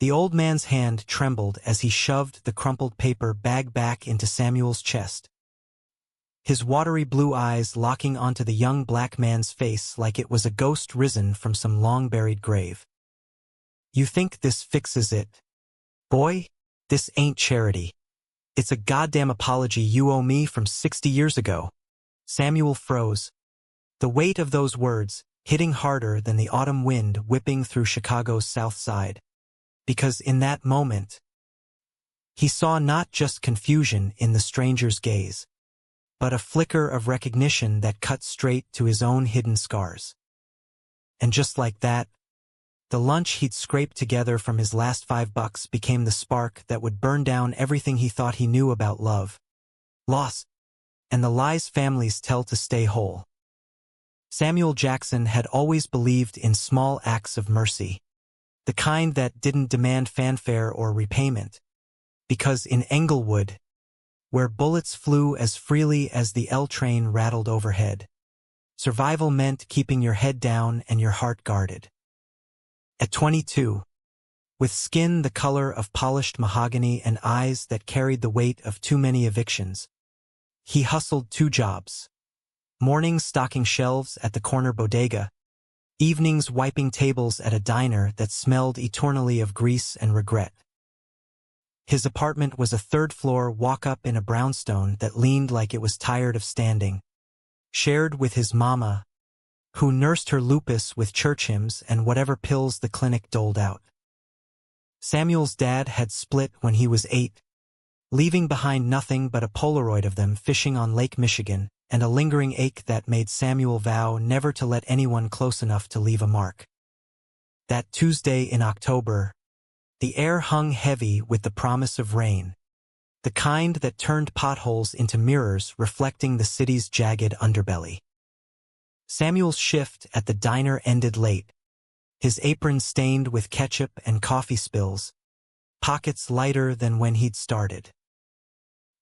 The old man's hand trembled as he shoved the crumpled paper bag back into Samuel's chest, his watery blue eyes locking onto the young black man's face like it was a ghost risen from some long-buried grave. "You think this fixes it? Boy, this ain't charity. It's a goddamn apology you owe me from 60 years ago." Samuel froze, the weight of those words hitting harder than the autumn wind whipping through Chicago's South Side. Because in that moment, he saw not just confusion in the stranger's gaze, but a flicker of recognition that cut straight to his own hidden scars. And just like that, the lunch he'd scraped together from his last $5 became the spark that would burn down everything he thought he knew about love, loss, and the lies families tell to stay whole. Samuel Jackson had always believed in small acts of mercy, the kind that didn't demand fanfare or repayment, because in Englewood, where bullets flew as freely as the L train rattled overhead, survival meant keeping your head down and your heart guarded. At 22, with skin the color of polished mahogany and eyes that carried the weight of too many evictions, he hustled 2 jobs. Mornings stocking shelves at the corner bodega, evenings wiping tables at a diner that smelled eternally of grease and regret. His apartment was a 3rd-floor walk-up in a brownstone that leaned like it was tired of standing, shared with his mama, who nursed her lupus with church hymns and whatever pills the clinic doled out. Samuel's dad had split when he was 8, leaving behind nothing but a Polaroid of them fishing on Lake Michigan and a lingering ache that made Samuel vow never to let anyone close enough to leave a mark. That Tuesday in October, the air hung heavy with the promise of rain, the kind that turned potholes into mirrors reflecting the city's jagged underbelly. Samuel's shift at the diner ended late, his apron stained with ketchup and coffee spills, pockets lighter than when he'd started.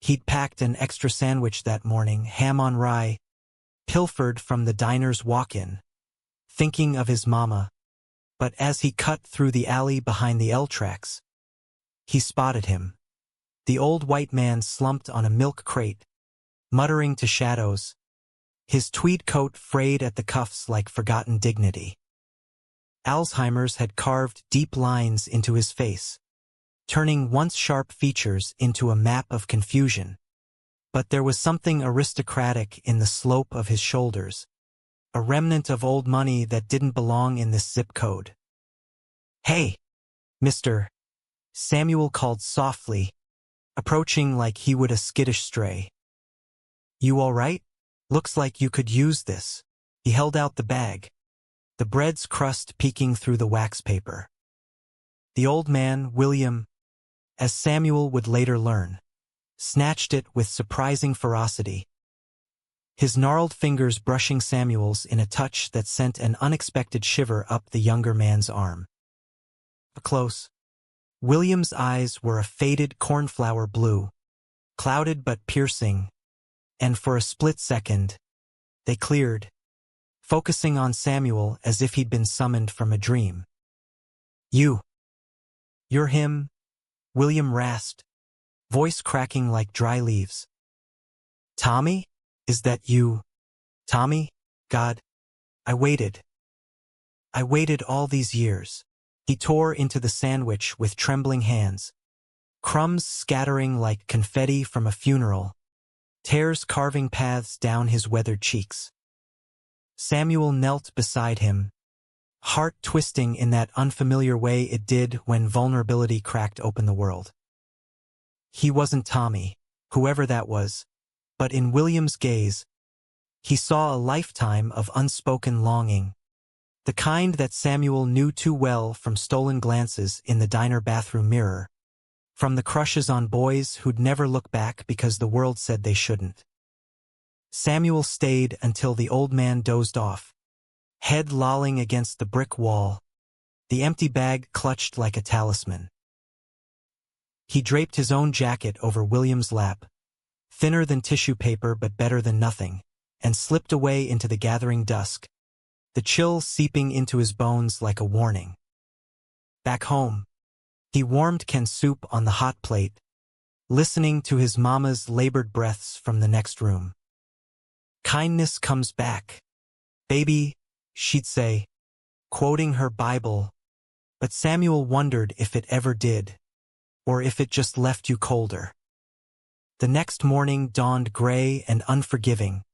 He'd packed an extra sandwich that morning, ham on rye, pilfered from the diner's walk-in, thinking of his mama, but as he cut through the alley behind the L tracks, he spotted him. The old white man slumped on a milk crate, muttering to shadows, his tweed coat frayed at the cuffs like forgotten dignity. Alzheimer's had carved deep lines into his face, turning once sharp features into a map of confusion. But there was something aristocratic in the slope of his shoulders, a remnant of old money that didn't belong in this zip code. "Hey, Mr. Samuel called softly, approaching like he would a skittish stray. "You all right? Looks like you could use this." He held out the bag, the bread's crust peeking through the wax paper. The old man, William, as Samuel would later learn, snatched it with surprising ferocity, his gnarled fingers brushing Samuel's in a touch that sent an unexpected shiver up the younger man's arm. Up close, William's eyes were a faded cornflower blue, clouded but piercing, and for a split second, they cleared, focusing on Samuel as if he'd been summoned from a dream. You're him," William rasped, voice cracking like dry leaves. "Tommy? Is that you? Tommy? God, I waited all these years." He tore into the sandwich with trembling hands, crumbs scattering like confetti from a funeral, tears carving paths down his weathered cheeks. Samuel knelt beside him, heart twisting in that unfamiliar way it did when vulnerability cracked open the world. He wasn't Tommy, whoever that was, but in William's gaze, he saw a lifetime of unspoken longing, the kind that Samuel knew too well from stolen glances in the diner bathroom mirror, from the crushes on boys who'd never look back because the world said they shouldn't. Samuel stayed until the old man dozed off, head lolling against the brick wall, the empty bag clutched like a talisman. He draped his own jacket over William's lap, thinner than tissue paper but better than nothing, and slipped away into the gathering dusk, the chill seeping into his bones like a warning. Back home, He warmed canned soup on the hot plate, listening to his mama's labored breaths from the next room. "Kindness comes back, baby," she'd say, quoting her Bible, but Samuel wondered if it ever did, or if it just left you colder. The next morning dawned gray and unforgiving,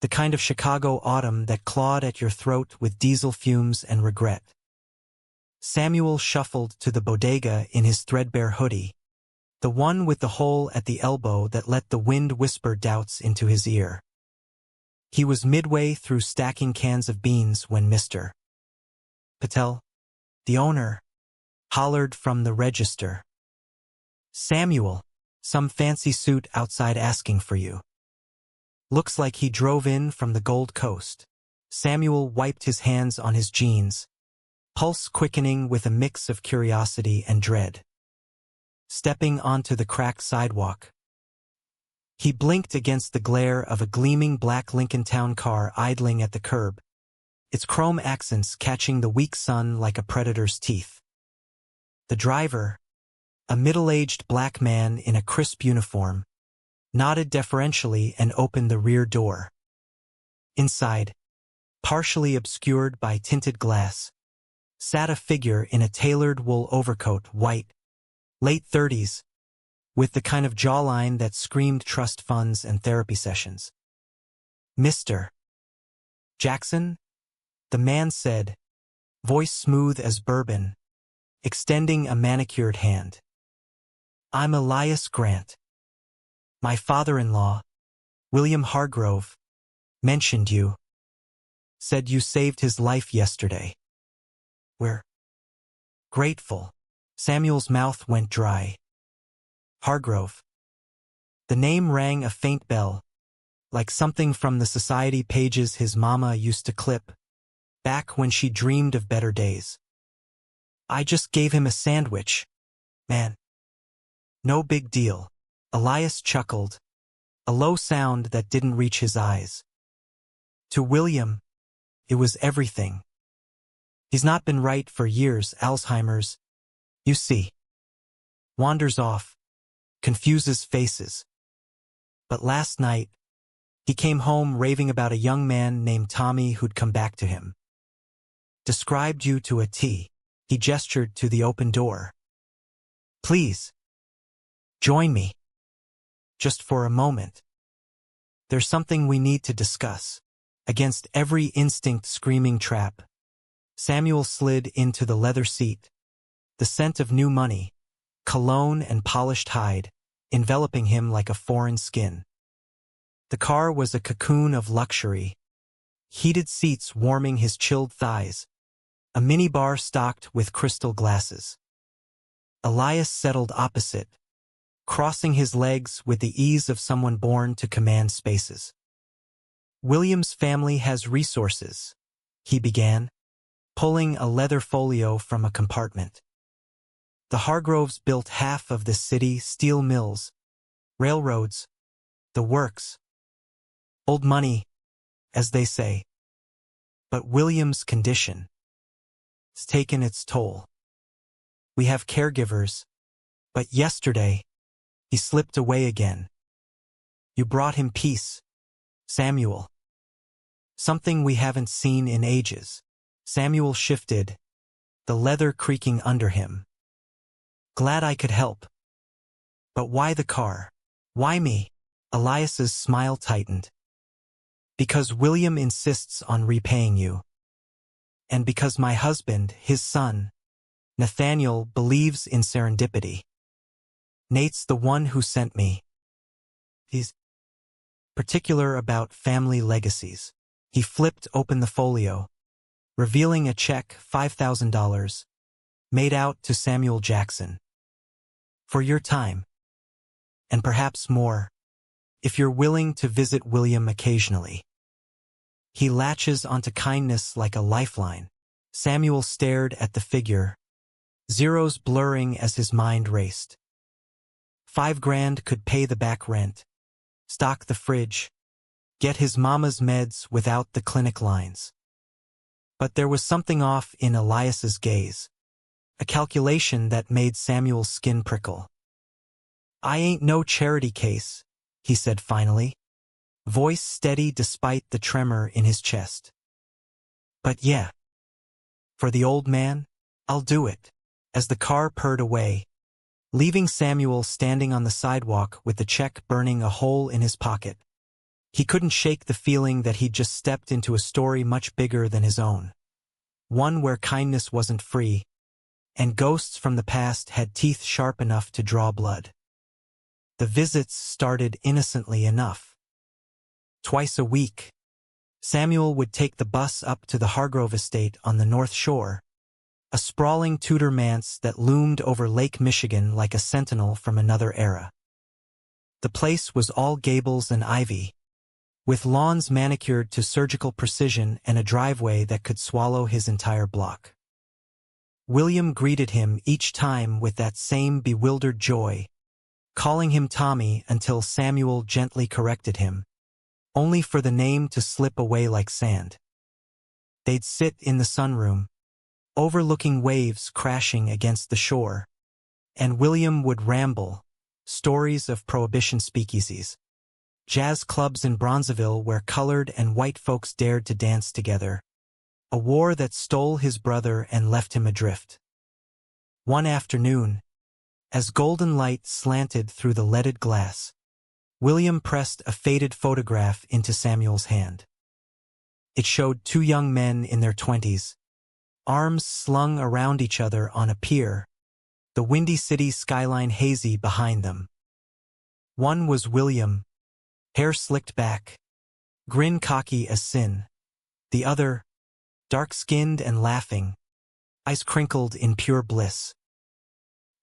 the kind of Chicago autumn that clawed at your throat with diesel fumes and regret. Samuel shuffled to the bodega in his threadbare hoodie, the one with the hole at the elbow that let the wind whisper doubts into his ear. He was midway through stacking cans of beans when Mr. Patel, the owner, hollered from the register. "Samuel, some fancy suit outside asking for you." "Looks like he drove in from the Gold Coast." Samuel wiped his hands on his jeans, pulse quickening with a mix of curiosity and dread. Stepping onto the cracked sidewalk, he blinked against the glare of a gleaming black Lincoln Town car idling at the curb, its chrome accents catching the weak sun like a predator's teeth. The driver, a middle-aged black man in a crisp uniform, nodded deferentially and opened the rear door. Inside, partially obscured by tinted glass, sat a figure in a tailored wool overcoat, white, late 30s, with the kind of jawline that screamed trust funds and therapy sessions. "Mr. Jackson?" the man said, voice smooth as bourbon, extending a manicured hand. "I'm Elias Grant. My father-in-law, William Hargrove, mentioned you. Said you saved his life yesterday. We're grateful." Samuel's mouth went dry. Hargrove. The name rang a faint bell, like something from the society pages his mama used to clip, back when she dreamed of better days. "I just gave him a sandwich, man. No big deal." Elias chuckled, a low sound that didn't reach his eyes. To William, it was everything. He's not been right for years, Alzheimer'S, you see. Wanders off, confuses faces. But last night, he came home raving about a young man named Tommy who'd come back to him. Described you to a T. He gestured to the open door. "Please, join me. Just for a moment. There's something we need to discuss." Against every instinct screaming trap, Samuel slid into the leather seat, the scent of new money, cologne and polished hide, enveloping him like a foreign skin. The car was a cocoon of luxury, heated seats warming his chilled thighs, a minibar stocked with crystal glasses. Elias settled opposite, crossing his legs with the ease of someone born to command spaces. "William's family has resources," he began, pulling a leather folio from a compartment. "The Hargroves built half of the city, steel mills, railroads, the works. Old money, as they say. But William's condition has taken its toll. We have caregivers, but yesterday, he slipped away again. You brought him peace, Samuel. Something we haven't seen in ages." Samuel shifted, the leather creaking under him. "Glad I could help. But why the car? Why me?" Elias's smile tightened. "Because William insists on repaying you. And because my husband, his son, Nathaniel, believes in serendipity. Nate's the one who sent me. He's particular about family legacies." He flipped open the folio, revealing a check, $5,000, made out to Samuel Jackson. "For your time. And perhaps more, if you're willing to visit William occasionally. He latches onto kindness like a lifeline." Samuel stared at the figure, zeros blurring as his mind raced. $5,000 could pay the back rent, stock the fridge, get his mama's meds without the clinic lines. But there was something off in Elias's gaze, a calculation that made Samuel's skin prickle. "I ain't no charity case," he said finally, voice steady despite the tremor in his chest. "But yeah, for the old man, I'll do it." As the car purred away, leaving Samuel standing on the sidewalk with the check burning a hole in his pocket, he couldn't shake the feeling that he'd just stepped into a story much bigger than his own. One where kindness wasn't free, and ghosts from the past had teeth sharp enough to draw blood. The visits started innocently enough. Twice a week, Samuel would take the bus up to the Hargrove estate on the North Shore, a sprawling Tudor manse that loomed over Lake Michigan like a sentinel from another era. The place was all gables and ivy, with lawns manicured to surgical precision and a driveway that could swallow his entire block. William greeted him each time with that same bewildered joy, calling him Tommy until Samuel gently corrected him, only for the name to slip away like sand. They'd sit in the sunroom, overlooking waves crashing against the shore, and William would ramble, stories of Prohibition speakeasies, jazz clubs in Bronzeville where colored and white folks dared to dance together, a war that stole his brother and left him adrift. One afternoon, as golden light slanted through the leaded glass, William pressed a faded photograph into Samuel's hand. It showed two young men in their 20s, arms slung around each other on a pier, the windy city skyline hazy behind them. One was William, hair slicked back, grin cocky as sin. The other, dark-skinned and laughing, eyes crinkled in pure bliss.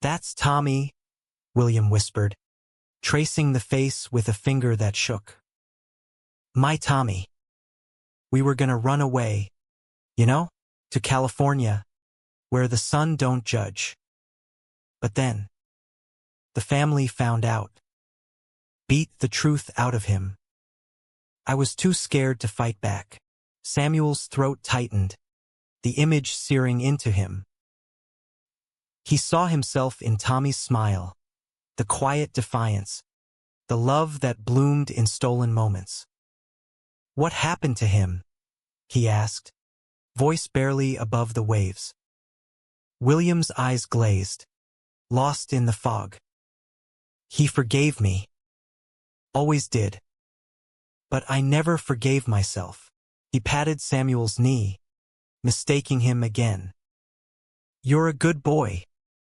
"That's Tommy," William whispered, tracing the face with a finger that shook. "My Tommy. We were gonna run away, you know? To California, where the sun don't judge. But then, the family found out. Beat the truth out of him. I was too scared to fight back." Samuel's throat tightened, the image searing into him. He saw himself in Tommy's smile, the quiet defiance, the love that bloomed in stolen moments. "What happened to him?" he asked, voice barely above the waves. William's eyes glazed, lost in the fog. "He forgave me. Always did. But I never forgave myself." He patted Samuel's knee, mistaking him again. "You're a good boy,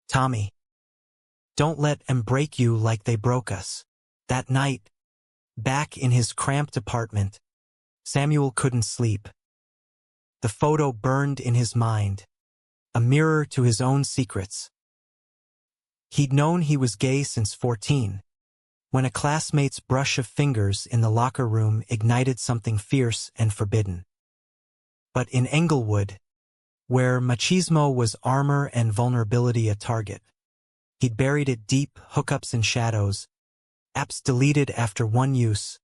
Tommy. Don't let 'em break you like they broke us." That night, back in his cramped apartment, Samuel couldn't sleep. The photo burned in his mind, a mirror to his own secrets. He'd known he was gay since 14, when a classmate's brush of fingers in the locker room ignited something fierce and forbidden. But in Englewood, where machismo was armor and vulnerability a target, he'd buried it deep, hookups and shadows, apps deleted after one use,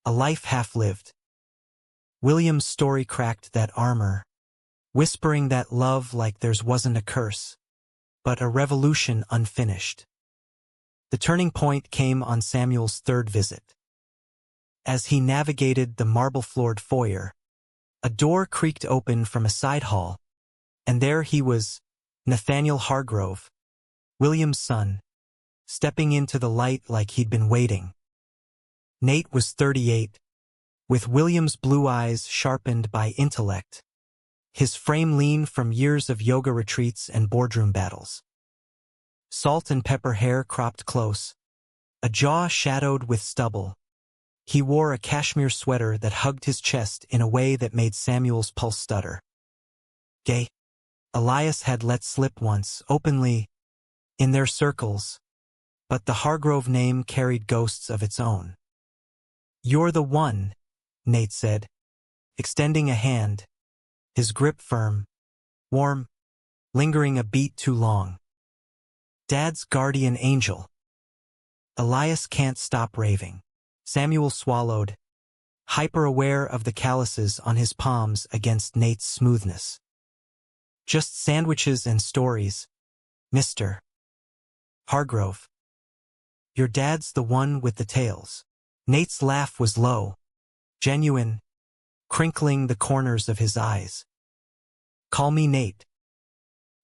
a life half-lived. William's story cracked that armor, whispering that love like theirs wasn't a curse, but a revolution unfinished. The turning point came on Samuel's third visit. As he navigated the marble-floored foyer, a door creaked open from a side hall, and there he was, Nathaniel Hargrove, William's son, stepping into the light like he'd been waiting. Nate was 38, with William's blue eyes sharpened by intellect, his frame lean from years of yoga retreats and boardroom battles. Salt and pepper hair cropped close, a jaw shadowed with stubble. He wore a cashmere sweater that hugged his chest in a way that made Samuel's pulse stutter. Gay? Elias had let slip once, openly, in their circles, but the Hargrove name carried ghosts of its own. "You're the one," Nate said, extending a hand, his grip firm, warm, lingering a beat too long. "Dad's guardian angel." Elias can't stop raving. Samuel swallowed, hyper-aware of the calluses on his palms against Nate's smoothness. Just sandwiches and stories, Mr. Hargrove. Your dad's the one with the tales. Nate's laugh was low, genuine, crinkling the corners of his eyes. Call me Nate.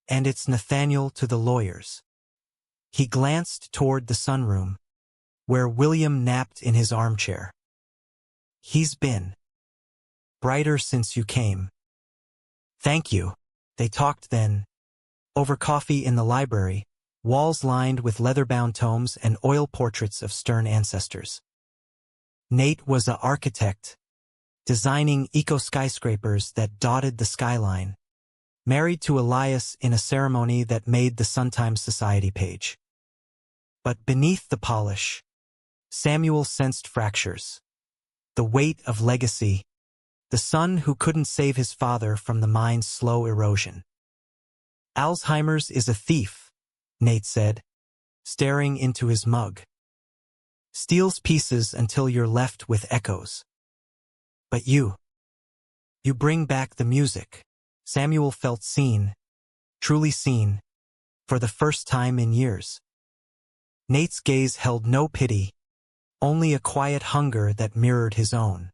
And it's Nathaniel to the lawyers. He glanced toward the sunroom, where William napped in his armchair. He's been brighter since you came. Thank you. They talked then, over coffee in the library, walls lined with leather-bound tomes and oil portraits of stern ancestors. Nate was an architect, designing eco-skyscrapers that dotted the skyline, married to Elias in a ceremony that made the Sun-Times Society page. But beneath the polish, Samuel sensed fractures, the weight of legacy, the son who couldn't save his father from the mind's slow erosion. Alzheimer's is a thief, Nate said, staring into his mug. Steals pieces until you're left with echoes. But you bring back the music. Samuel felt seen, truly seen, for the first time in years. Nate's gaze held no pity, only a quiet hunger that mirrored his own.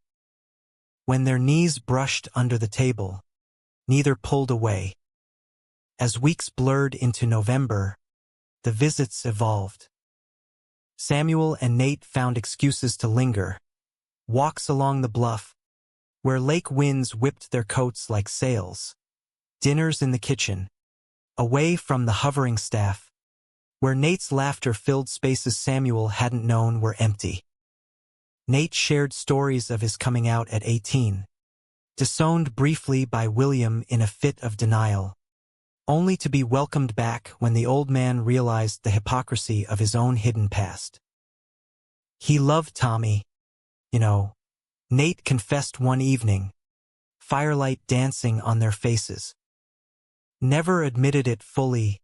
When their knees brushed under the table, neither pulled away. As weeks blurred into November, the visits evolved. Samuel and Nate found excuses to linger. Walks along the bluff, where lake winds whipped their coats like sails. Dinners in the kitchen, away from the hovering staff, where Nate's laughter filled spaces Samuel hadn't known were empty. Nate shared stories of his coming out at 18, disowned briefly by William in a fit of denial, only to be welcomed back when the old man realized the hypocrisy of his own hidden past. He loved Tommy, you know, Nate confessed one evening, firelight dancing on their faces. Never admitted it fully,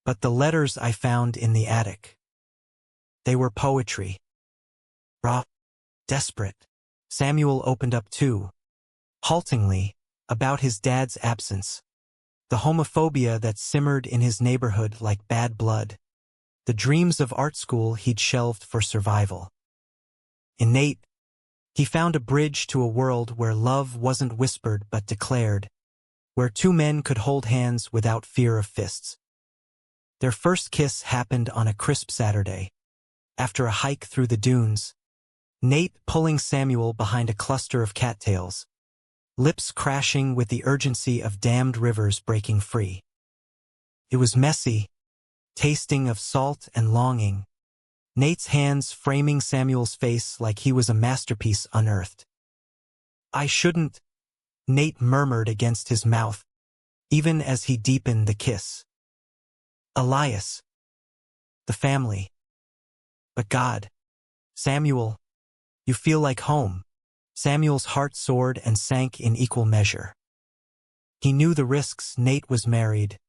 but the letters I found in the attic. They were poetry. Raw, desperate. Samuel opened up too, haltingly, about his dad's absence. The homophobia that simmered in his neighborhood like bad blood. The dreams of art school he'd shelved for survival. In Nate, he found a bridge to a world where love wasn't whispered but declared, where two men could hold hands without fear of fists. Their first kiss happened on a crisp Saturday, after a hike through the dunes, Nate pulling Samuel behind a cluster of cattails, lips crashing with the urgency of dammed rivers breaking free. It was messy, tasting of salt and longing, Nate's hands framing Samuel's face like he was a masterpiece unearthed. I shouldn't, Nate murmured against his mouth, even as he deepened the kiss. Elias. The family. But God. Samuel. You feel like home. Samuel's heart soared and sank in equal measure. He knew the risks. Nate was married,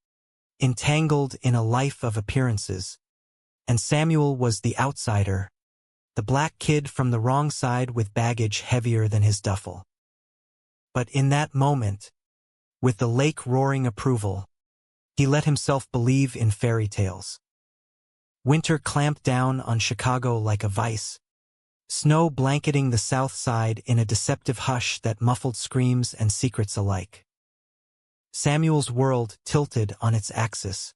entangled in a life of appearances, and Samuel was the outsider, the black kid from the wrong side with baggage heavier than his duffel. But in that moment, with the lake roaring approval, he let himself believe in fairy tales. Winter clamped down on Chicago like a vice, snow blanketing the south side in a deceptive hush that muffled screams and secrets alike. Samuel's world tilted on its axis,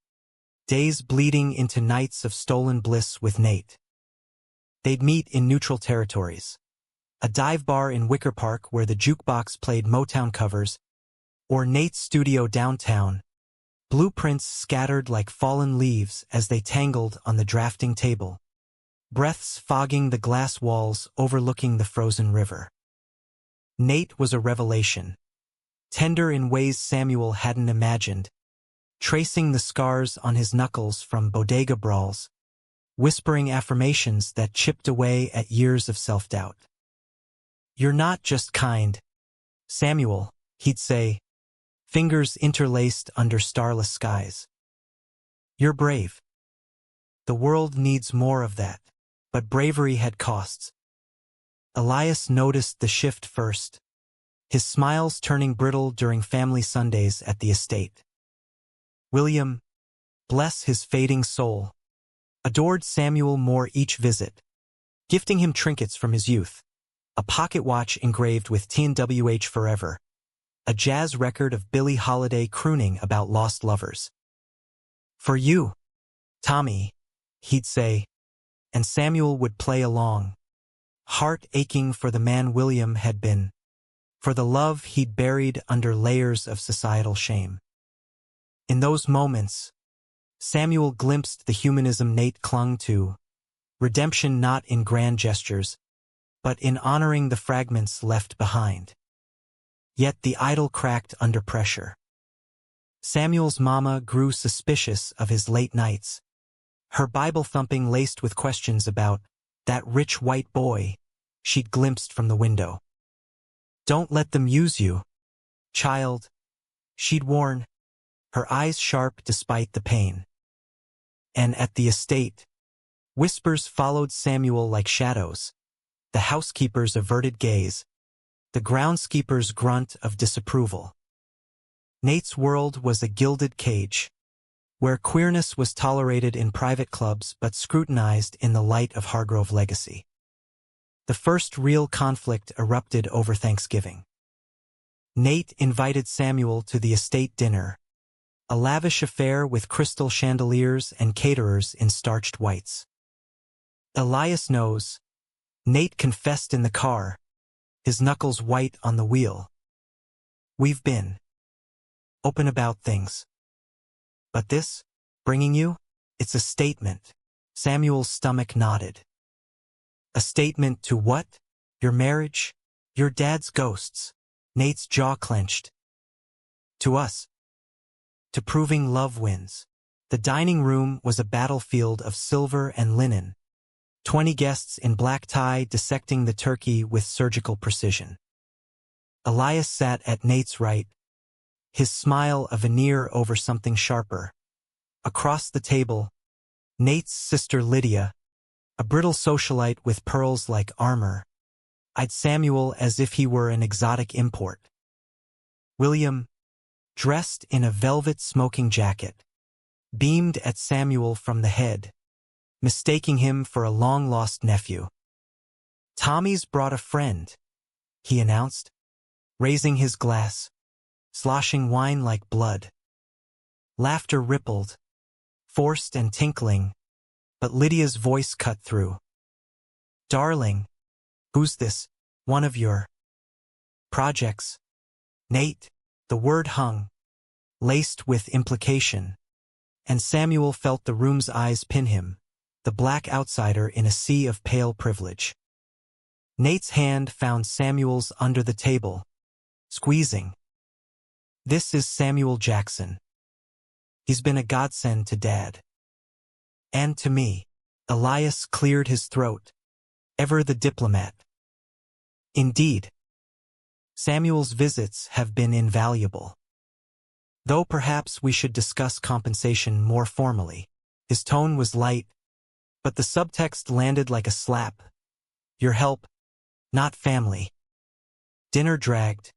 days bleeding into nights of stolen bliss with Nate. They'd meet in neutral territories, a dive bar in Wicker Park where the jukebox played Motown covers, or Nate's studio downtown, blueprints scattered like fallen leaves as they tangled on the drafting table, breaths fogging the glass walls overlooking the frozen river. Nate was a revelation, tender in ways Samuel hadn't imagined, tracing the scars on his knuckles from bodega brawls, whispering affirmations that chipped away at years of self-doubt. You're not just kind, Samuel, he'd say, fingers interlaced under starless skies. You're brave. The world needs more of that, but bravery had costs. Elias noticed the shift first, his smiles turning brittle during family Sundays at the estate. William, bless his fading soul, adored Samuel more each visit, gifting him trinkets from his youth, a pocket watch engraved with TNWH Forever, a jazz record of Billie Holiday crooning about lost lovers. "For you, Tommy," he'd say, and Samuel would play along, heart aching for the man William had been, for the love he'd buried under layers of societal shame. In those moments, Samuel glimpsed the humanism Nate clung to, redemption not in grand gestures, but in honoring the fragments left behind. Yet the idol cracked under pressure. Samuel's mama grew suspicious of his late nights, her Bible thumping laced with questions about that rich white boy she'd glimpsed from the window. "Don't let them use you, child," she'd warn, her eyes sharp despite the pain. And at the estate, whispers followed Samuel like shadows, the housekeeper's averted gaze, the groundskeeper's grunt of disapproval. Nate's world was a gilded cage, where queerness was tolerated in private clubs but scrutinized in the light of Hargrove legacy. The first real conflict erupted over Thanksgiving. Nate invited Samuel to the estate dinner, a lavish affair with crystal chandeliers and caterers in starched whites. "Elias knows," Nate confessed in the car, his knuckles white on the wheel. "We've been open about things. But this, bringing you, it's a statement." Samuel's stomach nodded. "A statement to what? Your marriage? Your dad's ghosts?" Nate's jaw clenched. "To us. To proving love wins." The dining room was a battlefield of silver and linen, 20 guests in black tie dissecting the turkey with surgical precision. Elias sat at Nate's right, his smile a veneer over something sharper. Across the table, Nate's sister Lydia, a brittle socialite with pearls like armor, eyed Samuel as if he were an exotic import. William, dressed in a velvet smoking jacket, beamed at Samuel from the head, mistaking him for a long-lost nephew. "Tommy's brought a friend," he announced, raising his glass, sloshing wine like blood. Laughter rippled, forced and tinkling, but Lydia's voice cut through. "Darling, who's this? One of your projects?" "Nate," the word hung, laced with implication, and Samuel felt the room's eyes pin him, the black outsider in a sea of pale privilege. Nate's hand found Samuel's under the table, squeezing. "This is Samuel Jackson. He's been a godsend to Dad. And to me." Elias cleared his throat, ever the diplomat. "Indeed. Samuel's visits have been invaluable. Though perhaps we should discuss compensation more formally." His tone was light, but the subtext landed like a slap. "Your help, not family." Dinner dragged,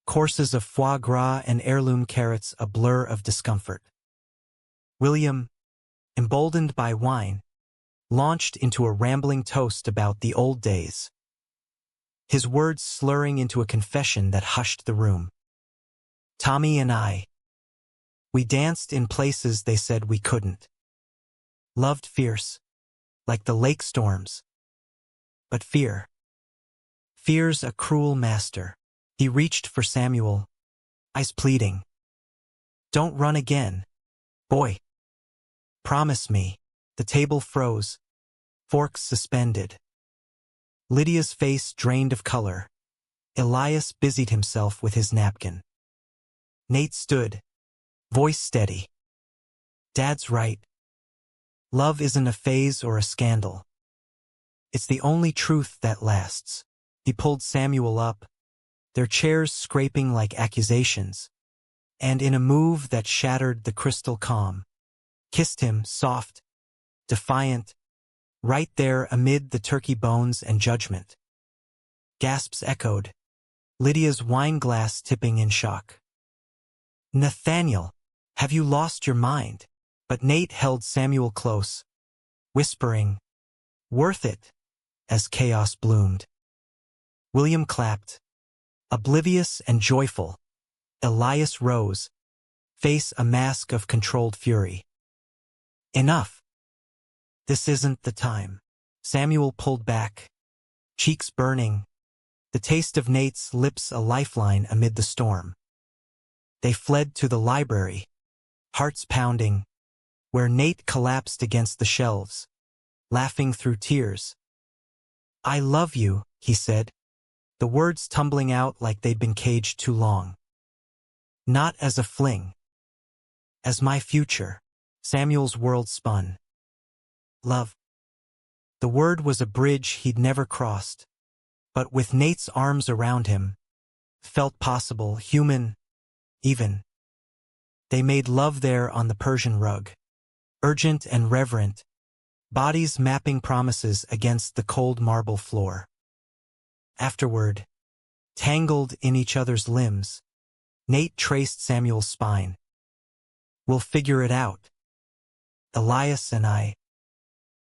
courses of foie gras and heirloom carrots a blur of discomfort. William, emboldened by wine, launched into a rambling toast about the old days, his words slurring into a confession that hushed the room. "Tommy and I, we danced in places they said we couldn't. Loved fierce, like the lake storms. But fear's a cruel master." He reached for Samuel, eyes pleading. "Don't run again, boy. Promise me." The table froze, forks suspended. Lydia's face drained of color. Elias busied himself with his napkin. Nate stood, voice steady. "Dad's right. Love isn't a phase or a scandal. It's the only truth that lasts." He pulled Samuel up, their chairs scraping like accusations, and in a move that shattered the crystal calm, kissed him soft, defiant, right there amid the turkey bones and judgment. Gasps echoed, Lydia's wine glass tipping in shock. "Nathaniel," Have you lost your mind? But Nate held Samuel close, whispering, worth it, as chaos bloomed. William clapped, oblivious and joyful. Elias rose, face a mask of controlled fury. Enough. This isn't the time. Samuel pulled back, cheeks burning, the taste of Nate's lips a lifeline amid the storm. They fled to the library, hearts pounding, where Nate collapsed against the shelves, laughing through tears. I love you, he said, the words tumbling out like they'd been caged too long. Not as a fling. As my future. Samuel's world spun. Love. The word was a bridge he'd never crossed, but with Nate's arms around him, felt possible, human, even. They made love there on the Persian rug, urgent and reverent, bodies mapping promises against the cold marble floor. Afterward, tangled in each other's limbs, Nate traced Samuel's spine. We'll figure it out. Elias and I.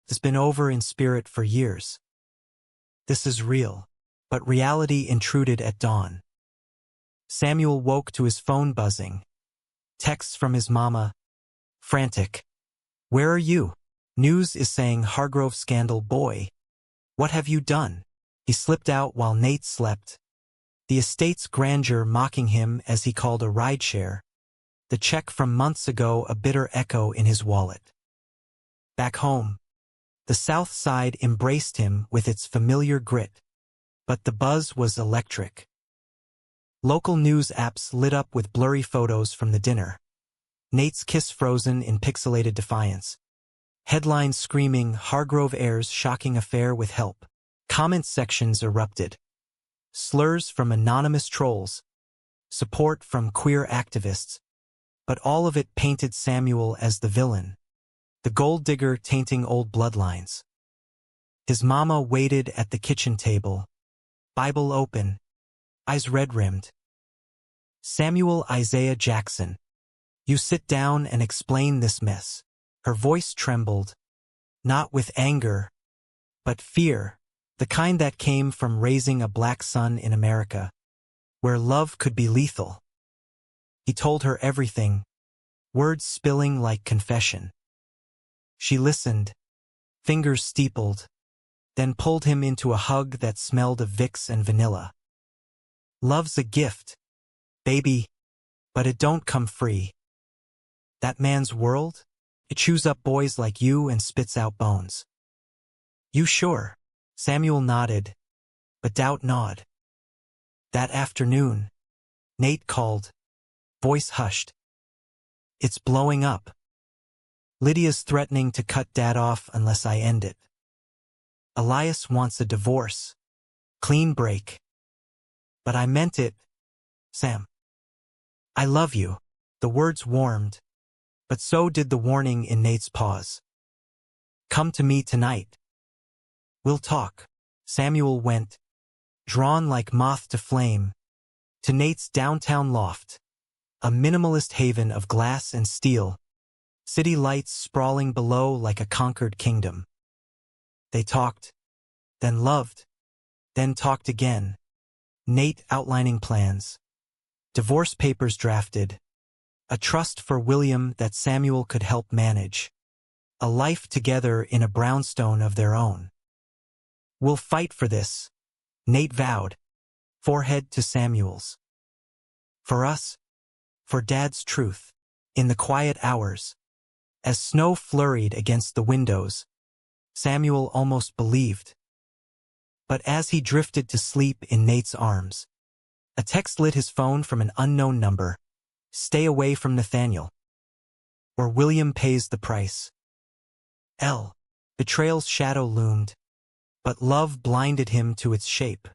It's been over in spirit for years. This is real, but reality intruded at dawn. Samuel woke to his phone buzzing. Texts from his mama. Frantic. Where are you? News is saying Hargrove scandal boy. What have you done? He slipped out while Nate slept. The estate's grandeur mocking him as he called a rideshare. The check from months ago a bitter echo in his wallet. Back home, the South Side embraced him with its familiar grit, but the buzz was electric. Local news apps lit up with blurry photos from the dinner. Nate's kiss frozen in pixelated defiance. Headlines screaming Hargrove heirs shocking affair with help. Comment sections erupted. Slurs from anonymous trolls. Support from queer activists. But all of it painted Samuel as the villain. The gold digger tainting old bloodlines. His mama waited at the kitchen table, Bible open, eyes red-rimmed. Samuel Isaiah Jackson, you sit down and explain this mess. Her voice trembled, not with anger, but fear, the kind that came from raising a black son in America, where love could be lethal. He told her everything, words spilling like confession. She listened, fingers steepled, then pulled him into a hug that smelled of Vicks and vanilla. Love's a gift, baby, but it don't come free. That man's world, it chews up boys like you and spits out bones. You sure? Samuel nodded, but doubt gnawed. That afternoon, Nate called, voice hushed. It's blowing up. Lydia's threatening to cut Dad off unless I end it. Elias wants a divorce. Clean break. But I meant it, Sam. I love you. The words warmed, but so did the warning in Nate's pause. Come to me tonight. We'll talk. Samuel went, drawn like moth to flame, to Nate's downtown loft, a minimalist haven of glass and steel, city lights sprawling below like a conquered kingdom. They talked, then loved, then talked again. Nate outlining plans. Divorce papers drafted. A trust for William that Samuel could help manage. A life together in a brownstone of their own. We'll fight for this, Nate vowed, forehead to Samuel's. For us, for Dad's truth, in the quiet hours. As snow flurried against the windows, Samuel almost believed. But as he drifted to sleep in Nate's arms, a text lit his phone from an unknown number. Stay away from Nathaniel, or William pays the price. Betrayal's shadow loomed, but love blinded him to its shape.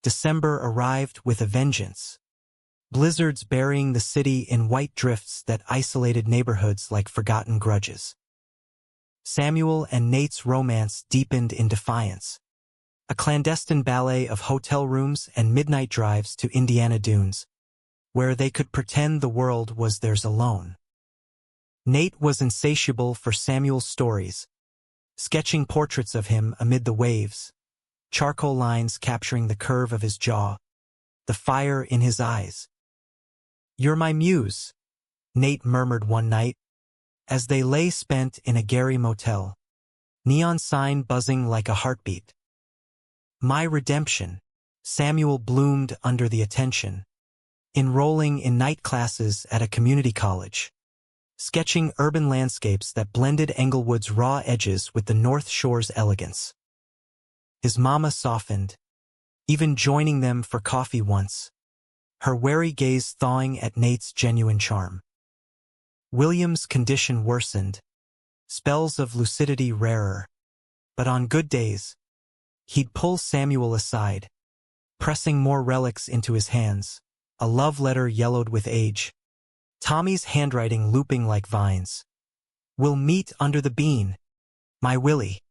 December arrived with a vengeance. Blizzards burying the city in white drifts that isolated neighborhoods like forgotten grudges. Samuel and Nate's romance deepened in defiance. A clandestine ballet of hotel rooms and midnight drives to Indiana Dunes. where they could pretend the world was theirs alone. Nate was insatiable for Samuel's stories, sketching portraits of him amid the waves, charcoal lines capturing the curve of his jaw, the fire in his eyes. "You're my muse," Nate murmured one night, as they lay spent in a gary motel, neon sign buzzing like a heartbeat. "My redemption," Samuel bloomed under the attention, enrolling in night classes at a community college, sketching urban landscapes that blended Englewood's raw edges with the North Shore's elegance. His mama softened, even joining them for coffee once, her wary gaze thawing at Nate's genuine charm. William's condition worsened, spells of lucidity rarer, but on good days, he'd pull Samuel aside, pressing more relics into his hands, a love letter yellowed with age, Tommy's handwriting looping like vines. "We'll meet under the bean, my Willie.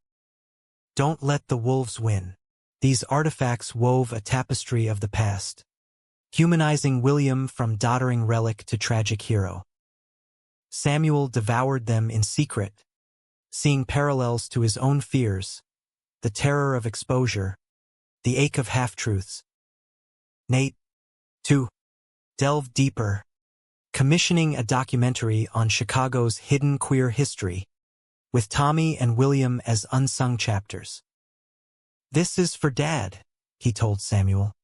Don't let the wolves win." These artifacts wove a tapestry of the past, humanizing William from doddering relic to tragic hero. Samuel devoured them in secret, seeing parallels to his own fears, the terror of exposure, the ache of half-truths. Nate, too, delved deeper, commissioning a documentary on Chicago's hidden queer history, with Tommy and William as unsung chapters. "This is for Dad," he told Samuel.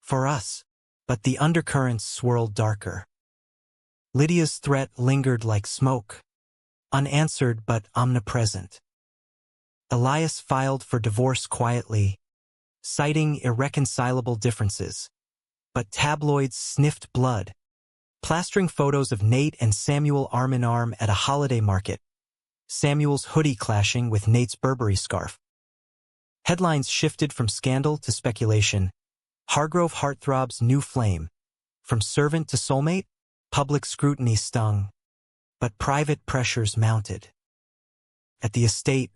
"For us." But the undercurrents swirled darker. Lydia's threat lingered like smoke, unanswered but omnipresent. Elias filed for divorce quietly, citing irreconcilable differences. But tabloids sniffed blood, plastering photos of Nate and Samuel arm in arm at a holiday market, Samuel's hoodie clashing with Nate's Burberry scarf. Headlines shifted from scandal to speculation. Hargrove heartthrob's new flame. From servant to soulmate, public scrutiny stung, but private pressures mounted. At the estate,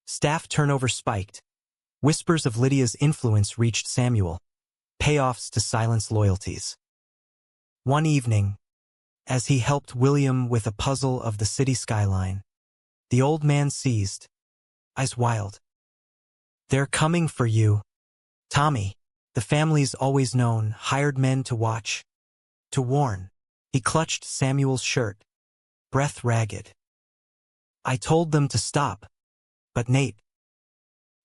staff turnover spiked. Whispers of Lydia's influence reached Samuel, payoffs to silence loyalties. One evening, as he helped William with a puzzle of the city skyline, the old man seized, eyes wild. "They're coming for you, Tommy." The family's always known, hired men to watch, to warn. He clutched Samuel's shirt, breath ragged. "I told them to stop. But Nate,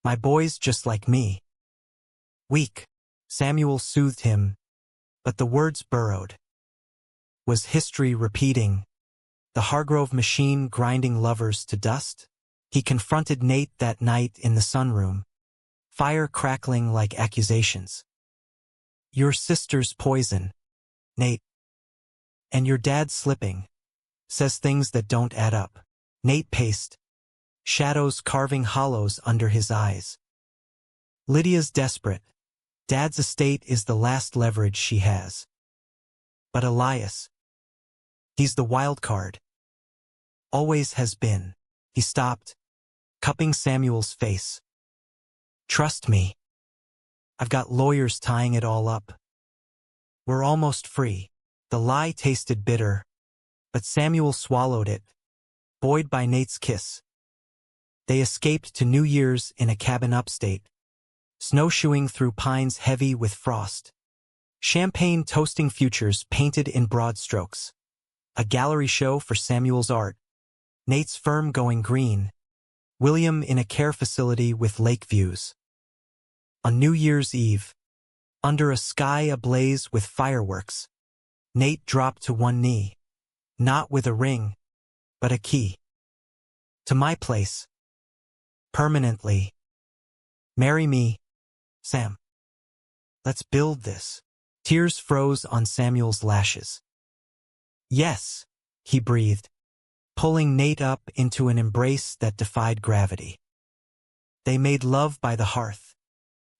my boy's just like me." Weak, Samuel soothed him, but the words burrowed. Was history repeating? The Hargrove machine grinding lovers to dust? He confronted Nate that night in the sunroom, fire crackling like accusations. "Your sister's poison, Nate. And your dad's slipping. Says things that don't add up." Nate paced, shadows carving hollows under his eyes. "Lydia's desperate. Dad's estate is the last leverage she has. But Elias, he's the wild card. Always has been." He stopped, cupping Samuel's face. "Trust me. I've got lawyers tying it all up. We're almost free." The lie tasted bitter, but Samuel swallowed it, buoyed by Nate's kiss. They escaped to New Year's in a cabin upstate, snowshoeing through pines heavy with frost. Champagne toasting futures painted in broad strokes. A gallery show for Samuel's art. Nate's firm going green. William in a care facility with lake views. On New Year's Eve, under a sky ablaze with fireworks, Nate dropped to one knee. Not with a ring, but a key. "To my place. Permanently. Marry me, Sam. Let's build this." Tears froze on Samuel's lashes. "Yes," he breathed, pulling Nate up into an embrace that defied gravity. They made love by the hearth,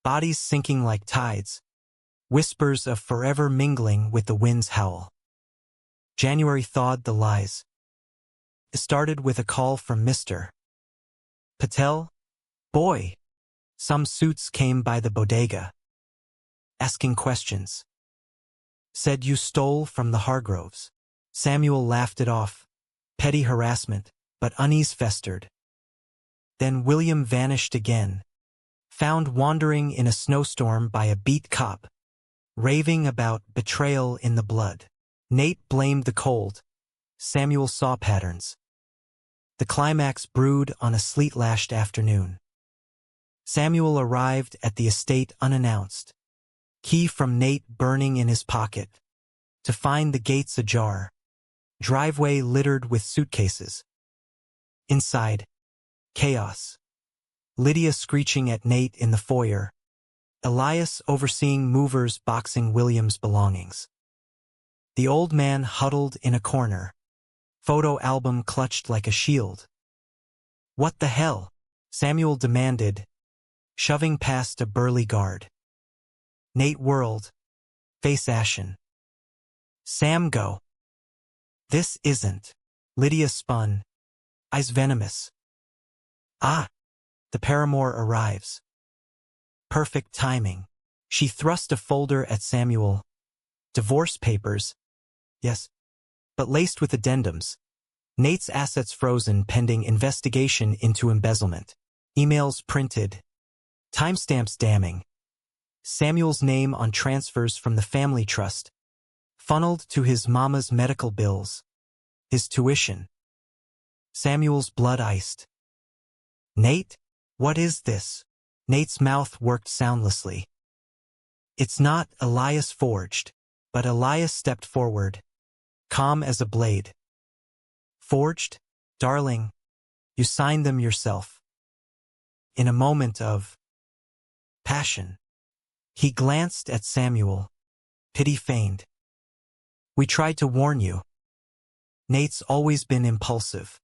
bodies sinking like tides, whispers of forever mingling with the wind's howl. January thawed the lies. It started with a call from Mr. Patel. "Boy." Some suits came by the bodega, asking questions. Said you stole from the Hargroves. Samuel laughed it off. Petty harassment, but unease festered. Then William vanished again. Found wandering in a snowstorm by a beat cop, raving about betrayal in the blood. Nate blamed the cold. Samuel saw patterns. The climax brewed on a sleet-lashed afternoon. Samuel arrived at the estate unannounced, key from Nate burning in his pocket, to find the gates ajar, driveway littered with suitcases. Inside, chaos. Lydia screeching at Nate in the foyer, Elias overseeing movers boxing William's belongings. The old man huddled in a corner, photo album clutched like a shield. What the hell? Samuel demanded, shoving past a burly guard. Nate whirled, face ashen. Sam, go. This isn't. Lydia spun, eyes venomous. Ah! The paramour arrives. Perfect timing. She thrust a folder at Samuel. Divorce papers. Yes, but laced with addendums. Nate's assets frozen pending investigation into embezzlement. Emails printed. Timestamps damning. Samuel's name on transfers from the family trust, funneled to his mama's medical bills, his tuition. Samuel's blood iced. Nate? What is this? Nate's mouth worked soundlessly. It's not, Elias forged, but Elias stepped forward, calm as a blade. Forged? Darling, you signed them yourself. In a moment of passion, he glanced at Samuel, pity feigned. We tried to warn you. Nate's always been impulsive,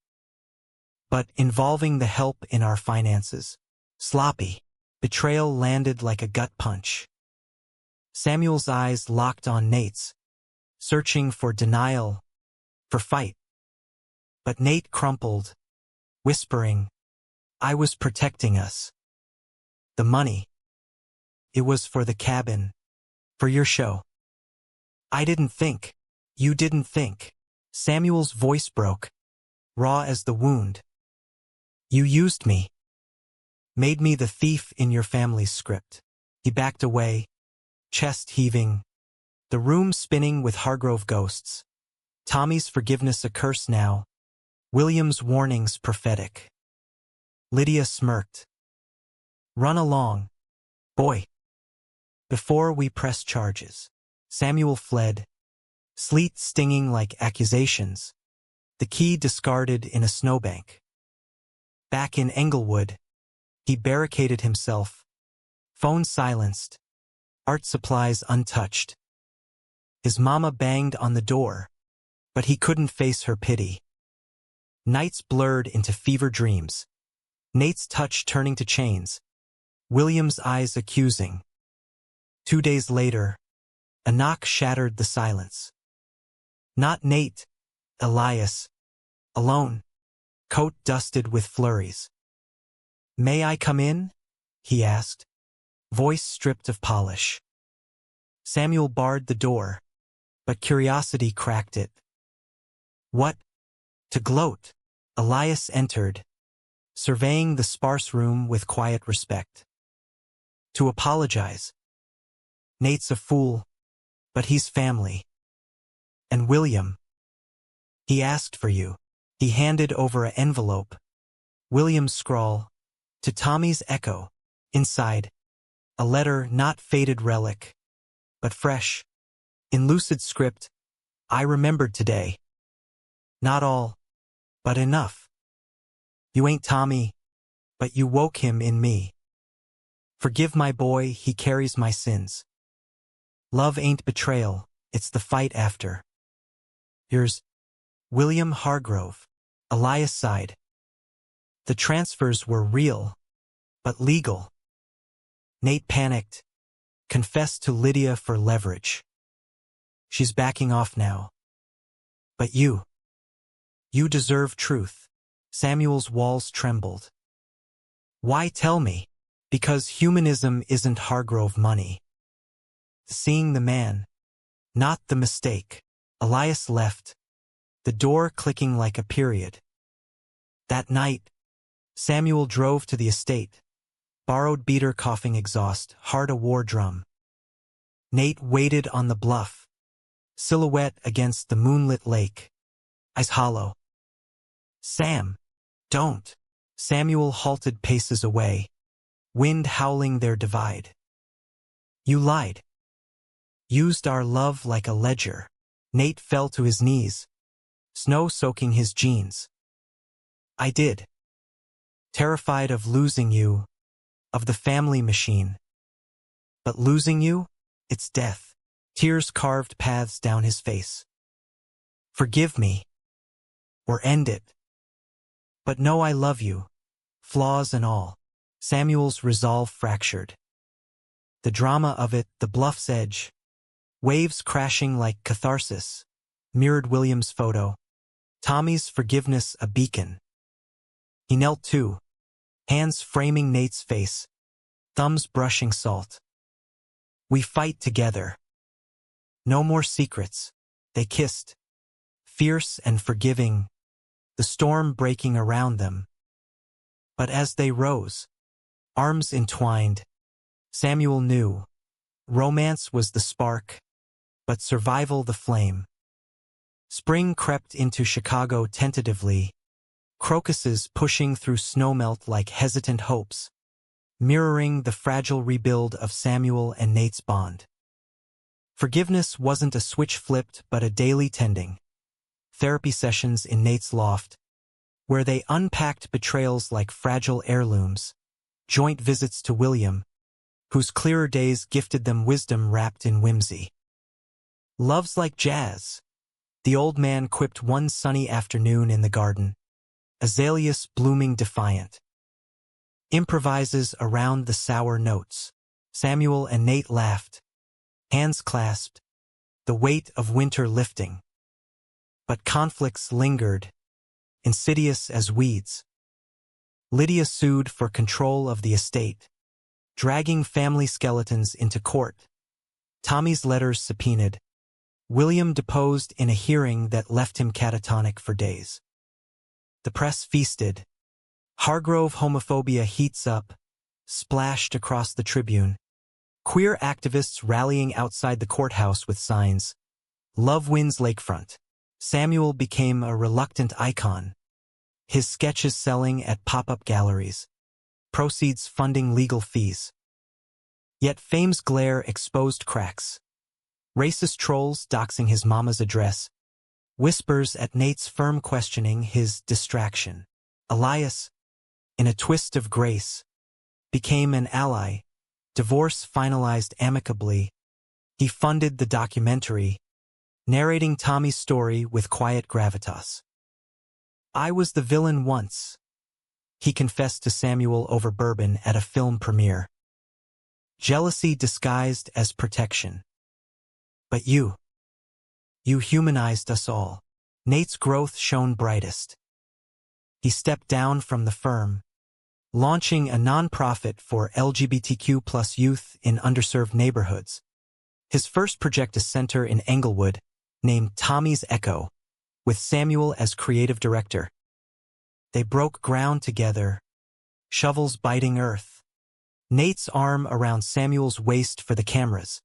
but involving the help in our finances. Sloppy. Betrayal landed like a gut punch. Samuel's eyes locked on Nate's, searching for denial, for fight. But Nate crumpled, whispering, I was protecting us. The money. It was for the cabin, for your show. I didn't think. You didn't think. Samuel's voice broke, raw as the wound. You used me. Made me the thief in your family's script. He backed away, chest heaving, the room spinning with Hargrove ghosts. Tommy's forgiveness a curse now, William's warnings prophetic. Lydia smirked. Run along, boy. Before we press charges. Samuel fled, sleet stinging like accusations, the key discarded in a snowbank. Back in Englewood, he barricaded himself, phone silenced, art supplies untouched. His mama banged on the door, but he couldn't face her pity. Nights blurred into fever dreams, Nate's touch turning to chains, William's eyes accusing. 2 days later, a knock shattered the silence. Not Nate, Elias. Alone, coat dusted with flurries. May I come in? He asked, voice stripped of polish. Samuel barred the door, but curiosity cracked it. What? To gloat. Elias entered, surveying the sparse room with quiet respect. To apologize. Nate's a fool, but he's family. And William. He asked for you. He handed over an envelope. William's scrawl. To Tommy's echo. Inside. A letter not faded relic, but fresh. In lucid script. I remembered today. Not all, but enough. You ain't Tommy, but you woke him in me. Forgive my boy, he carries my sins. Love ain't betrayal, it's the fight after. Yours, William Hargrove. Elias sighed. The transfers were real, but legal. Nate panicked, confessed to Lydia for leverage. She's backing off now. But you deserve truth. Samuel's walls trembled. Why tell me? Because humanism isn't Hargrove money. Seeing the man, Not the mistake. Elias left, the door clicking like a period. That night, Samuel drove to the estate, borrowed beater coughing exhaust, hard a war drum. Nate waited on the bluff, silhouette against the moonlit lake, eyes hollow. Sam, don't. Samuel halted paces away, wind howling their divide. You lied. Used our love like a ledger. Nate fell to his knees, snow soaking his jeans. I did. Terrified of losing you, of the family machine. But losing you, it's death. Tears carved paths down his face. Forgive me, or end it. But know I love you, flaws and all. Samuel's resolve fractured. The drama of it, the bluff's edge, waves crashing like catharsis, mirrored William's photo, Tommy's forgiveness a beacon. He knelt too, hands framing Nate's face, thumbs brushing salt. We fight together. No more secrets. They kissed, fierce and forgiving, the storm breaking around them. But as they rose, arms entwined, Samuel knew, romance was the spark, but survival the flame. Spring crept into Chicago tentatively, crocuses pushing through snowmelt like hesitant hopes, mirroring the fragile rebuild of Samuel and Nate's bond. Forgiveness wasn't a switch flipped but a daily tending. Therapy sessions in Nate's loft, where they unpacked betrayals like fragile heirlooms, joint visits to William, whose clearer days gifted them wisdom wrapped in whimsy. Love's like jazz, the old man quipped one sunny afternoon in the garden, azaleas blooming defiant. Improvises around the sour notes. Samuel and Nate laughed, hands clasped, the weight of winter lifting. But conflicts lingered, insidious as weeds. Lydia sued for control of the estate, dragging family skeletons into court. Tommy's letters subpoenaed. William deposed in a hearing that left him catatonic for days. The press feasted. Hargrove homophobia heats up, splashed across the Tribune. Queer activists rallying outside the courthouse with signs. Love wins lakefront. Samuel became a reluctant icon. His sketches selling at pop-up galleries. Proceeds funding legal fees. Yet fame's glare exposed cracks. Racist trolls doxing his mama's address. Whispers at Nate's firm questioning his distraction. Elias, in a twist of grace, became an ally. Divorce finalized amicably. He funded the documentary, narrating Tommy's story with quiet gravitas. I was the villain once, he confessed to Samuel over bourbon at a film premiere. Jealousy disguised as protection. But you humanized us all. Nate's growth shone brightest. He stepped down from the firm, launching a nonprofit for LGBTQ+ youth in underserved neighborhoods. His first project a center in Englewood, named Tommy's Echo, with Samuel as creative director. They broke ground together, shovels biting earth. Nate's arm around Samuel's waist for the cameras,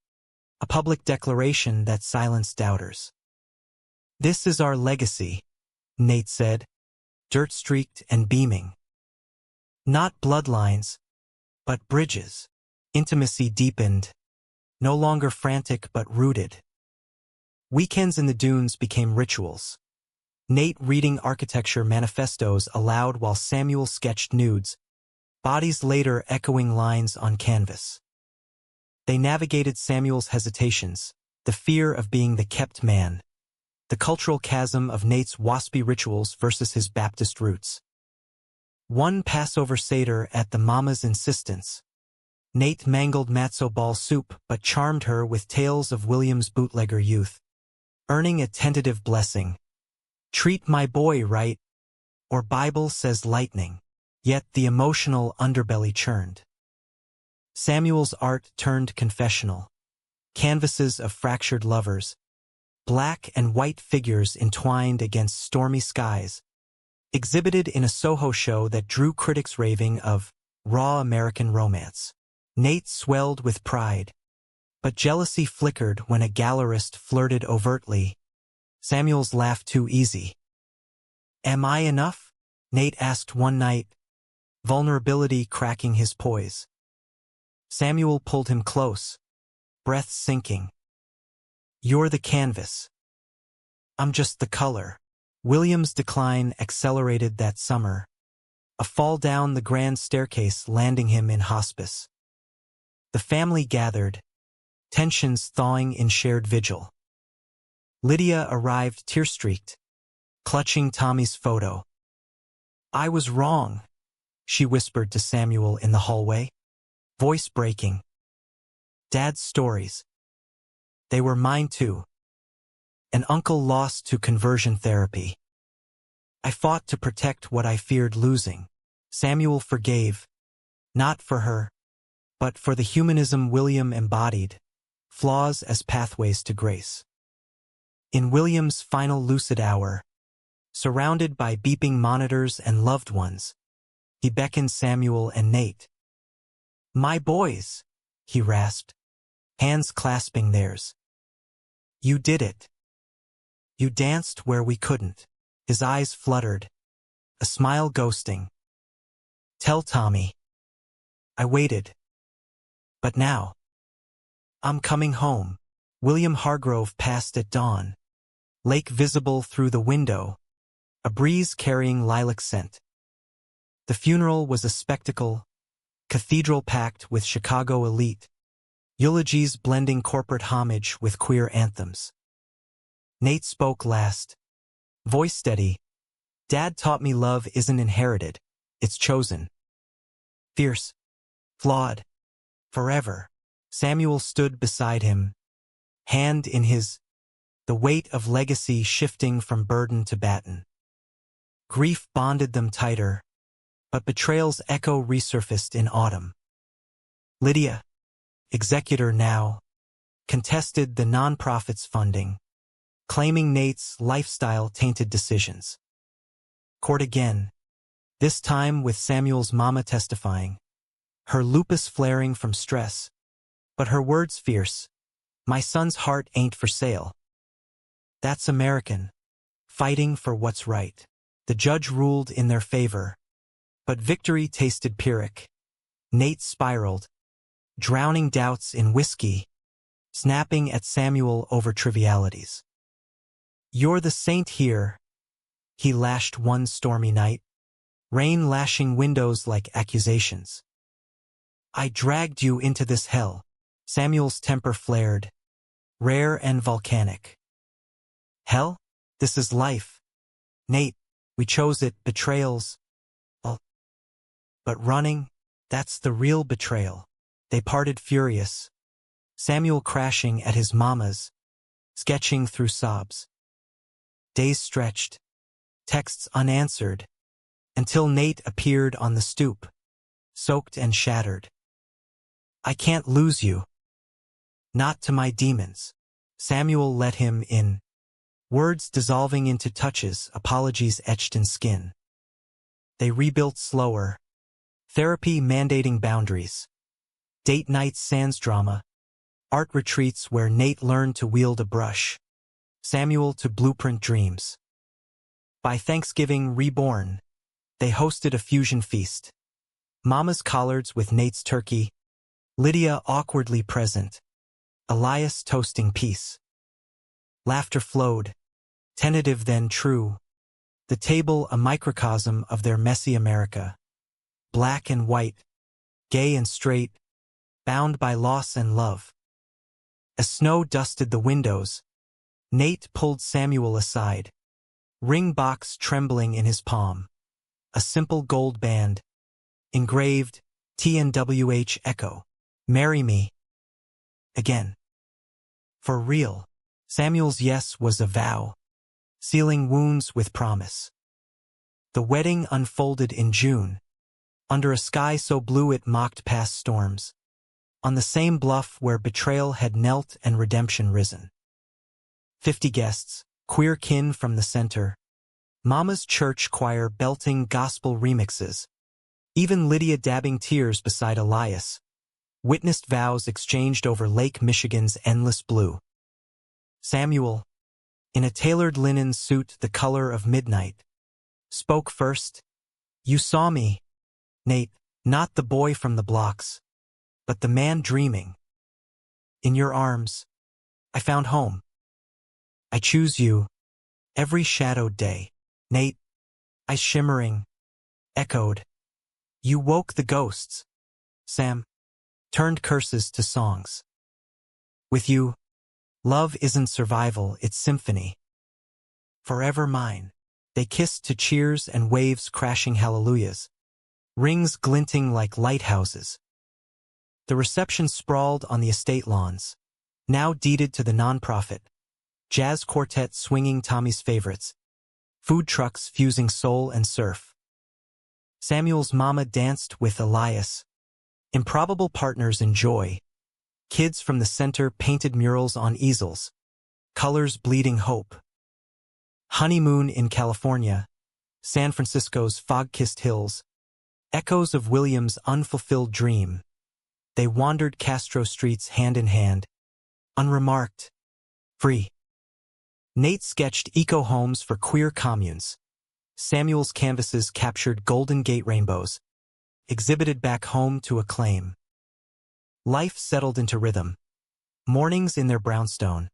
a public declaration that silenced doubters. This is our legacy, Nate said, dirt-streaked and beaming. Not bloodlines, but bridges. Intimacy deepened, no longer frantic but rooted. Weekends in the dunes became rituals. Nate reading architecture manifestos aloud while Samuel sketched nudes, bodies later echoing lines on canvas. They navigated Samuel's hesitations, the fear of being the kept man, the cultural chasm of Nate's waspy rituals versus his Baptist roots. One Passover Seder at the mama's insistence. Nate mangled matzo ball soup but charmed her with tales of William's bootlegger youth, earning a tentative blessing. Treat my boy right, or Bible says lightning. Yet the emotional underbelly churned. Samuel's art turned confessional. Canvases of fractured lovers, black and white figures entwined against stormy skies, exhibited in a Soho show that drew critics raving of raw American romance. Nate swelled with pride, but jealousy flickered when a gallerist flirted overtly. Samuel's laughed too easy. "Am I enough?" Nate asked one night, vulnerability cracking his poise. Samuel pulled him close, breath sinking. "You're the canvas. I'm just the color." William's decline accelerated that summer, a fall down the grand staircase landing him in hospice. The family gathered, tensions thawing in shared vigil. Lydia arrived tear-streaked, clutching Tommy's photo. "I was wrong," she whispered to Samuel in the hallway, voice breaking. "Dad's stories. They were mine too. An uncle lost to conversion therapy. I fought to protect what I feared losing." Samuel forgave, not for her, but for the humanism William embodied, flaws as pathways to grace. In William's final lucid hour, surrounded by beeping monitors and loved ones, he beckoned Samuel and Nate. "My boys," he rasped, hands clasping theirs. "You did it. You danced where we couldn't." His eyes fluttered, a smile ghosting. "Tell Tommy. I waited. But now, I'm coming home." William Hargrove passed at dawn, lake visible through the window, a breeze carrying lilac scent. The funeral was a spectacle, cathedral packed with Chicago elite, eulogies blending corporate homage with queer anthems. Nate spoke last, voice steady. "Dad taught me love isn't inherited, it's chosen. Fierce, flawed, forever." Samuel stood beside him, hand in his, the weight of legacy shifting from burden to baton. Grief bonded them tighter, but betrayal's echo resurfaced in autumn. Lydia, executor now, contested the nonprofit's funding, claiming Nate's lifestyle-tainted decisions. Court again, this time with Samuel's mama testifying, her lupus flaring from stress, but her words fierce. "My son's heart ain't for sale. That's American, fighting for what's right." The judge ruled in their favor, but victory tasted Pyrrhic. Nate spiraled, drowning doubts in whiskey, snapping at Samuel over trivialities. "You're the saint here," he lashed one stormy night, rain lashing windows like accusations. "I dragged you into this hell." Samuel's temper flared, rare and volcanic. "Hell? This is life. Nate, we chose it, betrayals. Well, but running, that's the real betrayal." They parted furious, Samuel crashing at his mama's, sketching through sobs. Days stretched, texts unanswered, until Nate appeared on the stoop, soaked and shattered. "I can't lose you. Not to my demons." Samuel let him in, words dissolving into touches, apologies etched in skin. They rebuilt slower, therapy mandating boundaries. Date nights sans drama, art retreats where Nate learned to wield a brush, Samuel to blueprint dreams. By Thanksgiving reborn, they hosted a fusion feast. Mama's collards with Nate's turkey, Lydia awkwardly present, Elias toasting peace. Laughter flowed, tentative then true, the table a microcosm of their messy America. Black and white, gay and straight, bound by loss and love. As snow dusted the windows, Nate pulled Samuel aside, ring box trembling in his palm. A simple gold band, engraved, TNWH Echo. "Marry me. Again. For real." Samuel's yes was a vow, sealing wounds with promise. The wedding unfolded in June, under a sky so blue it mocked past storms, on the same bluff where betrayal had knelt and redemption risen. 50 guests, queer kin from the center. Mama's church choir belting gospel remixes. Even Lydia dabbing tears beside Elias. Witnessed vows exchanged over Lake Michigan's endless blue. Samuel, in a tailored linen suit the color of midnight, spoke first. You saw me, Nate, not the boy from the blocks, but the man dreaming. In your arms, I found home. I choose you, every shadowed day. Nate, eyes shimmering, echoed. You woke the ghosts. Sam, turned curses to songs. With you, love isn't survival, it's symphony. Forever mine. They kissed to cheers and waves crashing hallelujahs. Rings glinting like lighthouses. The reception sprawled on the estate lawns, now deeded to the nonprofit. Jazz quartet swinging Tommy's favorites. Food trucks fusing soul and surf. Samuel's mama danced with Elias. Improbable partners in joy. Kids from the center painted murals on easels. Colors bleeding hope. Honeymoon in California. San Francisco's fog-kissed hills. Echoes of William's unfulfilled dream. They wandered Castro streets hand in hand. Unremarked. Free. Nate sketched eco-homes for queer communes. Samuel's canvases captured Golden Gate rainbows. Exhibited back home to acclaim. Life settled into rhythm. Mornings in their brownstone.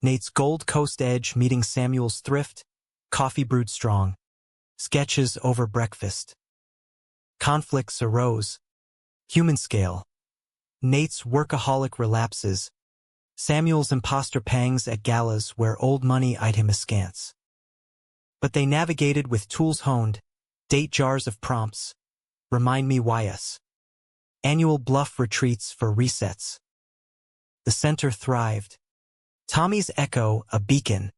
Nate's Gold Coast edge meeting Samuel's thrift. Coffee brewed strong. Sketches over breakfast. Conflicts arose. Human scale. Nate's workaholic relapses. Samuel's imposter pangs at galas where old money eyed him askance. But they navigated with tools honed, date jars of prompts. Remind me why us. Annual bluff retreats for resets. The center thrived. Tommy's Echo, a beacon.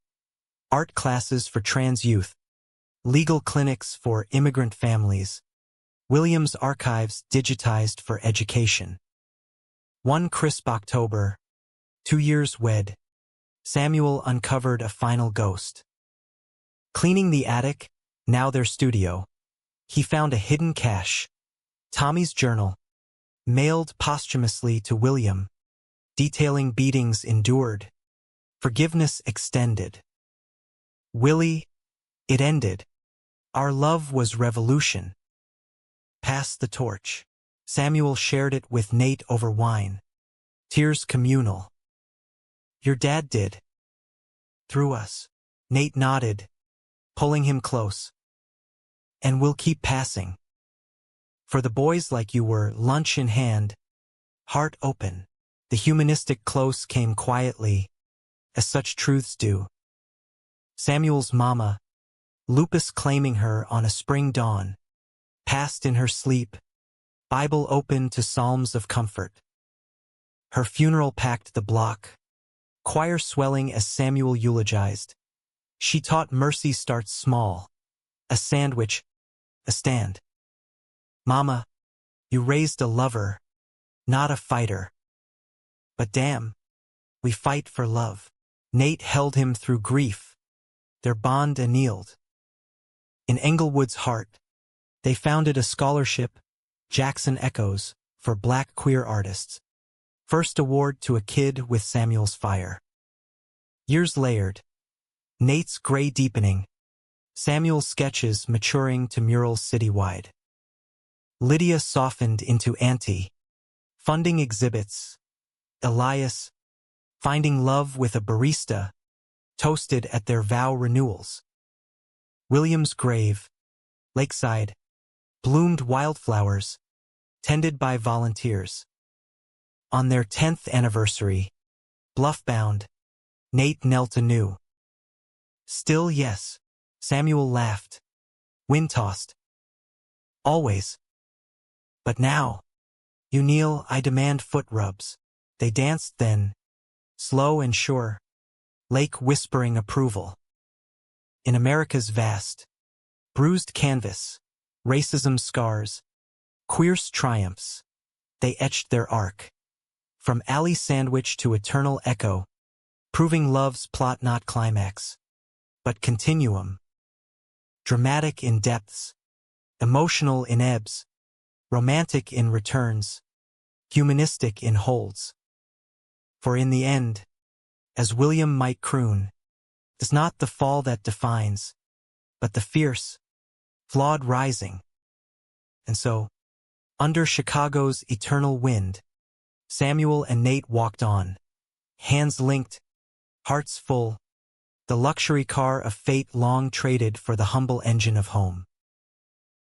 Art classes for trans youth. Legal clinics for immigrant families. William's archives digitized for education. One crisp October, 2 years wed. Samuel uncovered a final ghost. Cleaning the attic, now their studio. He found a hidden cache. Tommy's journal. Mailed posthumously to William. Detailing beatings endured. Forgiveness extended. Willie, it ended. Our love was revolution. Pass the torch. Samuel shared it with Nate over wine. Tears communal. Your dad did. Through us. Nate nodded, pulling him close. And we'll keep passing. For the boys like you were, lunch in hand, heart open. The humanistic close came quietly, as such truths do. Samuel's mama, lupus claiming her on a spring dawn, passed in her sleep, Bible open to psalms of comfort. Her funeral packed the block, choir swelling as Samuel eulogized. She taught mercy starts small, a sandwich, a stand. Mama, you raised a lover, not a fighter. But damn, we fight for love. Nate held him through grief, their bond annealed. In Englewood's heart, they founded a scholarship, Jackson Echoes, for Black queer artists. First award to a kid with Samuel's fire. Years layered. Nate's gray deepening. Samuel's sketches maturing to murals citywide. Lydia softened into auntie. Funding exhibits. Elias, finding love with a barista, toasted at their vow renewals. William's grave, lakeside, bloomed wildflowers, tended by volunteers. On their 10th anniversary, bluff-bound, Nate knelt anew. Still yes, Samuel laughed, wind-tossed. Always. But now, you kneel, I demand foot rubs. They danced then, slow and sure, lake whispering approval. In America's vast, bruised canvas, racism's scars, queer's triumphs, they etched their arc. From alley sandwich to eternal echo, proving love's plot not climax, but continuum. Dramatic in depths, emotional in ebbs, romantic in returns, humanistic in holds. For in the end, as William might croon, is not the fall that defines, but the fierce, flawed rising. And so, under Chicago's eternal wind, Samuel and Nate walked on, hands linked, hearts full, the luxury car of fate long traded for the humble engine of home.